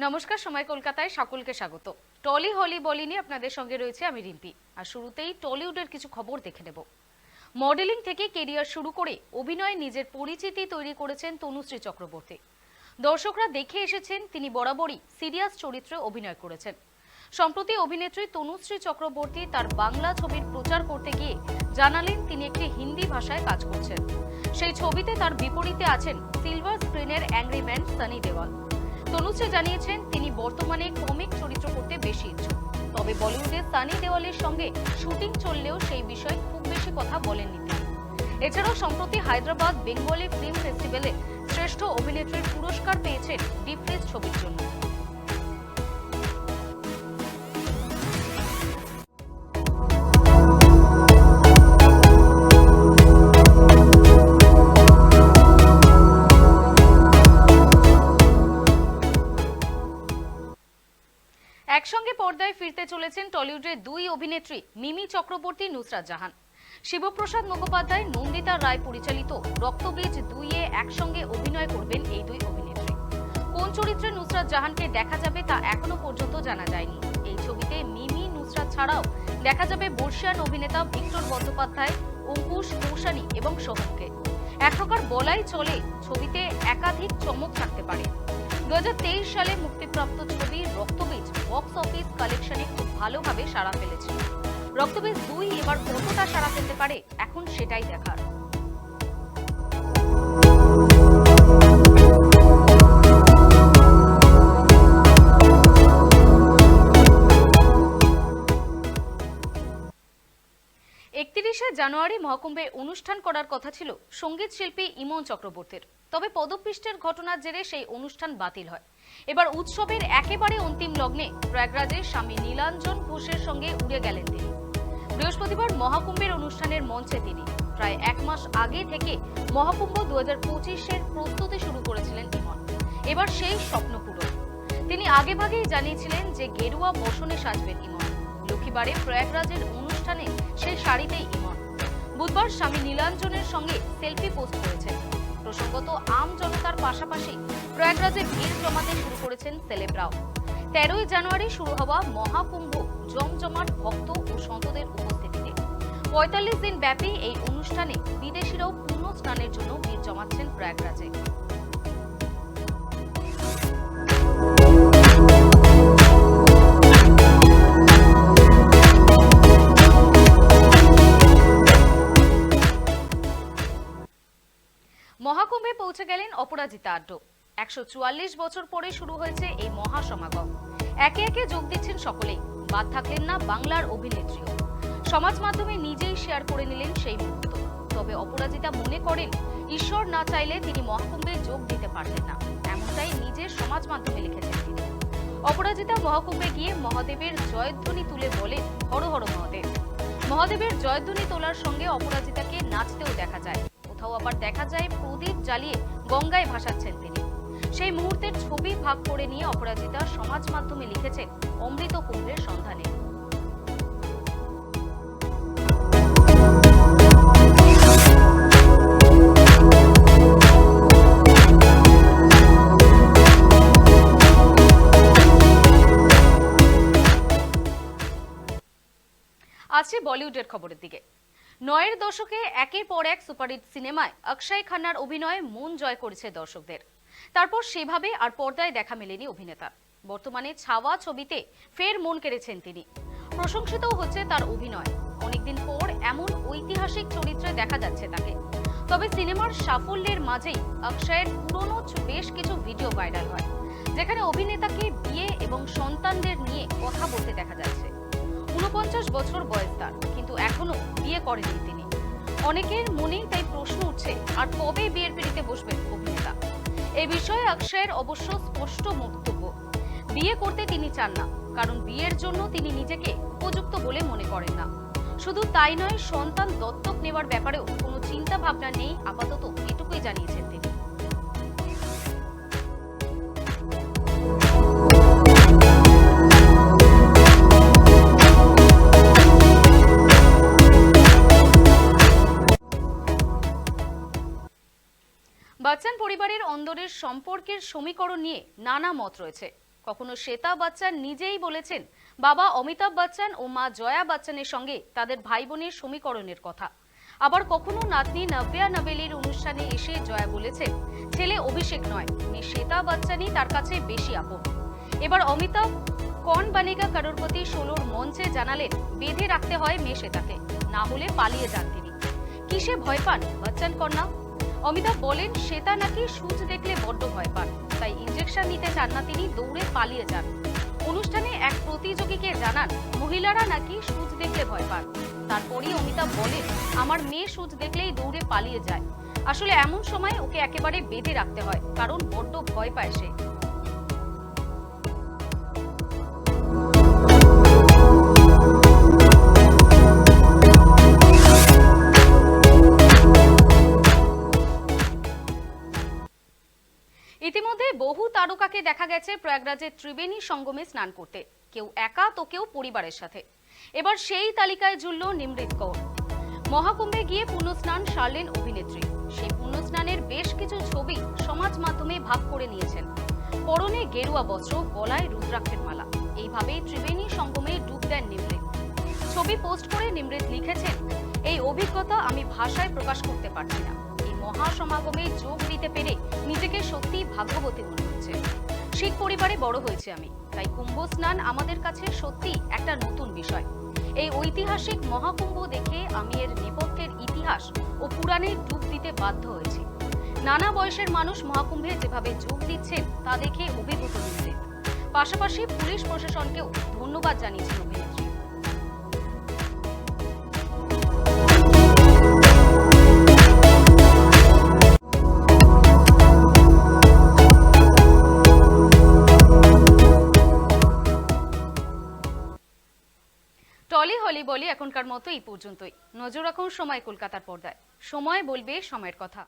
নমস্কার, সময় কলকাতায় সকলকে স্বাগত। টলি হলি বলি নিয়ে আপনাদের সঙ্গে রয়েছে আমি রিম্পি। আর শুরুতেই টলিউডের কিছু খবর দেখে নেব। মডেলিং থেকে কেরিয়ার শুরু করে অভিনয়ে নিজের পরিচিতি তৈরি করেছেন তনুশ্রী চক্রবর্তী। দর্শকরা দেখে এসেছেন তিনি বরাবরই সিরিয়াস চরিত্রে অভিনয় করেছেন। সম্প্রতি অভিনেত্রী তনুশ্রী চক্রবর্তী তার বাংলা ছবির প্রচার করতে গিয়ে জানালেন তিনি একটি হিন্দি ভাষায় কাজ করছেন। সেই ছবিতে তার বিপরীতে আছেন সিলভার স্ক্রিনের অ্যাংরি ম্যান সানি দেওয়াল। তনুশ্রী জানিয়েছেন তিনি বর্তমানে কমিক চরিত্র করতে বেশি ইচ্ছুক। তবে বলিউডে সানি দেওয়ালের সঙ্গে শুটিং চললেও সেই বিষয়ে খুব বেশি কথা বলেননি তিনি। এছাড়াও সম্প্রতি হায়দ্রাবাদ বেঙ্গলি ফিল্ম ফেস্টিভ্যালে শ্রেষ্ঠ অভিনেত্রীর পুরস্কার পেয়েছেন ডিপ ফ্রিজ ছবির জন্য। একসঙ্গে পর্দায় ফিরতে চলেছেন টলিউডের দুই অভিনেত্রী মিমি চক্রবর্তী, নুসরাত জাহান। শিবপ্রসাদ মুখোপাধ্যায়, নন্দিতা রায় পরিচালিত রক্তবীজ 2-এ একসঙ্গে অভিনয় করবেন এই দুই অভিনেত্রী। কোন চরিত্রে নুসরাত জাহানকে দেখা যাবে তা এখনো পর্যন্ত জানা যায়নি। এই ছবিতে মিমি, নুসরাত ছাড়াও দেখা যাবে বর্ষিয়ান অভিনেতা ভিক্টর বন্দ্যোপাধ্যায়, অঙ্কুশ, কৌশানী এবং সোহমকে। এক প্রকার বলাই চলে ছবিতে একাধিক চমক থাকতে পারে। 2023 সালে মুক্তিপ্রাপ্ত ছবি রক্তবীজ বক্স অফিস কালেকশনে খুব ভালোভাবে সাড়া ফেলেছে। রক্তবীজ 2 এবার কতটা সাড়া ফেলতে পারে এখন সেটাই দেখার। জানুয়ারি মহাকুম্ভে অনুষ্ঠান করার কথা ছিল সঙ্গীত শিল্পী ইমন চক্রবর্তীর। তবে পদপিষ্টের ঘটনার জেরে সেই অনুষ্ঠান বাতিল হয়। এবার উৎসবের একেবারে অন্তিম লগ্নে প্রয়াগরাজে স্বামী নীলাঞ্জন ঘোষের সঙ্গে উড়ে গেলেন তিনি। বৃহস্পতিবার মহাকুম্ভের অনুষ্ঠানের মঞ্চে তিনি প্রায় 1 মাস আগে থেকে মহাকুম্ভ 2025-এর প্রস্তুতি শুরু করেছিলেন ইমন। এবার সেই স্বপ্ন পূরণ। তিনি আগেভাগেই জানিয়েছিলেন যে গেরুয়া বসনে সাজবেন ইমন। লক্ষ্মীবারে প্রয়াগরাজের অনুষ্ঠানে সেই শাড়িতেই ইমন। বুধবার স্বামী নীলাঞ্জনের সঙ্গে সেলফি পোস্ট করেছেন। প্রসঙ্গত, আম জনতার পাশাপাশি প্রয়াগরাজে ভিড় জমাতে শুরু করেছেন সেলেবরাও। 13ই জানুয়ারি শুরু হওয়া মহাকুম্ভ জমজমাট ভক্ত ও সন্তদের উপস্থিতিতে 45 দিন ব্যাপী এই অনুষ্ঠানে বিদেশিরাও পূর্ণ স্নানের জন্য ভিড় জমাচ্ছেন প্রয়াগরাজে। মহাকুম্ভে পৌঁছে গেলেন অপরাজিতা আড্ড। 144 বছর পরে শুরু হয়েছে এই মহাসমাগম। একে একে যোগ দিচ্ছেন সকলেই, বাদ থাকলেন না বাংলার অভিনেত্রীও। সমাজ মাধ্যমে নিজেই শেয়ার করে নিলেন সেই মুহূর্ত। তবে অপরাজিতা মনে করেন ঈশ্বর না চাইলে তিনি মহাকুম্ভে যোগ দিতে পারতেন না, এমনটাই নিজের সমাজ মাধ্যমে লিখেছেন তিনি। অপরাজিতা মহাকুম্ভে গিয়ে মহাদেবের জয়ধ্বনি তুলে বলেন হর হর মহাদেব। মহাদেবের জয়ধ্বনি তোলার সঙ্গে অপরাজিতাকে নাচতেও দেখা যায়। কোথাও আবার দেখা যায় প্রদীপ জ্বালিয়ে গঙ্গায় ভাসাচ্ছেন তিনি। সেই মুহূর্তের ছবি ভাগ করে নিয়ে অপরাজিতা সমাজ মাধ্যমে লিখেছেন অমৃত কুম্ভের সন্ধানে। আছে বলিউডের খবরের দিকে। 9-এর দশকে একের পর এক সুপারহিট সিনেমায় অক্ষয় খান্নার অভিনয় মন জয় করেছে দর্শকদের। তারপর সেভাবে আর পর্দায় দেখা মেলেনি অভিনেতার। বর্তমানে ছাওয়া ছবিতে ফের মন কেড়েছেন তিনি। প্রশংসিতও হচ্ছে তার অভিনয়। অনেকদিন পর এমন ঐতিহাসিক চরিত্রে দেখা যাচ্ছে তাকে। তবে সিনেমার সাফল্যের মাঝেই অক্ষয়ের পুরনো বেশ কিছু ভিডিও ভাইরাল হয়, যেখানে অভিনেতাকে বিয়ে এবং সন্তানদের নিয়ে কথা বলতে দেখা যাচ্ছে। 49 বছর বয়স তার, কিন্তু এখনো বিয়ে করেনি তিনি। অনেকের মনেই তাই প্রশ্ন উঠছে, আর কবে বিয়ের পিঁড়িতে বসবেন অভিনেতা। এই বিষয়ে অক্ষয়ের অবশ্য স্পষ্ট বক্তব্য, বিয়ে করতে তিনি চান না, কারণ বিয়ের জন্য তিনি নিজেকে উপযুক্ত বলে মনে করেন না। শুধু তাই নয়, সন্তান দত্তক নেওয়ার ব্যাপারেও কোনো চিন্তা ভাবনা নেই আপাতত, এটুকুই জানিয়েছেন তিনি। বচ্চন পরিবারের অন্দরের সম্পর্কের সমীকরণ নিয়ে নানা মত রয়েছে। কখনো শ্বেতা বচ্চন নিজেই বলেছেন বাবা অমিতাভ বচ্চন ও মা জয়া বচ্চনের সঙ্গে তাদের ভাই বোনের সমীকরণের কথা। আবার কখনো নাতনি নব্যা নবেলির অনুষ্ঠানে এসে জয়া বলেছেন ছেলে অভিষেক নয়, মেয়ে শ্বেতা বচ্চনই তার কাছে বেশি আপন। এবার অমিতাভ কौन बनेगा करोड़पति 16 মঞ্চে জানালেন বেঁধে রাখতে হয় মেয়ে শ্বেতাকে, না হলে পালিয়ে যান তিনি। কিসে ভয় পান বচ্চন কন্যা? অমিতাভ বলেন শ্বেতা নাকি সূচ দেখলে বড্ড ভয় পান, তাই ইনজেকশন নিতে চান না তিনি, দৌড়ে পালিয়ে যান। অনুষ্ঠানে এক প্রতিযোগীকে জানান মহিলারা নাকি সূচ দেখলে ভয় পান। তারপরই অমিতাভ বলেন আমার মেয়ে সূচ দেখলেই দৌড়ে পালিয়ে যায়। আসলে এমন সময় ওকে একেবারে বেঁধে রাখতে হয়, কারণ বড্ড ভয় পায় সে। ইতিমধ্যে বহু তারকাকে দেখা গেছে প্রয়াগরাজের ত্রিবেণী সঙ্গমে স্নান করতে, কেউ একা তো কেউ পরিবারের সাথে। এবার সেই তালিকায় জুড়ল নিমৃত কৌর। মহাকুম্ভে গিয়ে পুণ্যস্নান সারলেন অভিনেত্রী। সেই পুণ্যস্নানের বেশ কিছু ছবি সমাজ মাধ্যমে ভাগ করে নিয়েছেন। পরনে গেরুয়া বস্ত্র, গলায় রুদ্রাক্ষের মালা, এইভাবেই ত্রিবেণী সঙ্গমে ডুব দেন নিমৃত। ছবি পোস্ট করে নিমৃত লিখেছেন এই অভিজ্ঞতা আমি ভাষায় প্রকাশ করতে পারছি না। মহাসমাগমে যোগ দিতে পেরে নিজেকে সত্যি ভাগ্যবতী মনে হচ্ছে। শিখ পরিবারে বড় হয়েছে আমি, তাই কুম্ভ স্নান আমাদের কাছে সত্যি একটা নতুন বিষয়। এই ঐতিহাসিক মহাকুম্ভ দেখে আমি এর নেপথ্যের ইতিহাস ও পুরাণে ডুব দিতে বাধ্য হয়েছি। নানা বয়সের মানুষ মহাকুম্ভে যেভাবে যোগ দিচ্ছেন তা দেখে অভিভূত হয়েছে। পাশাপাশি পুলিশ প্রশাসনকেও ধন্যবাদ জানিয়েছেন অভিনেত্রী। টলি হলি বলি এখনকার মতো এই পর্যন্তই। নজর রাখুন সময় কলকাতার পর্দায়। সময় বলবে সময়ের কথা।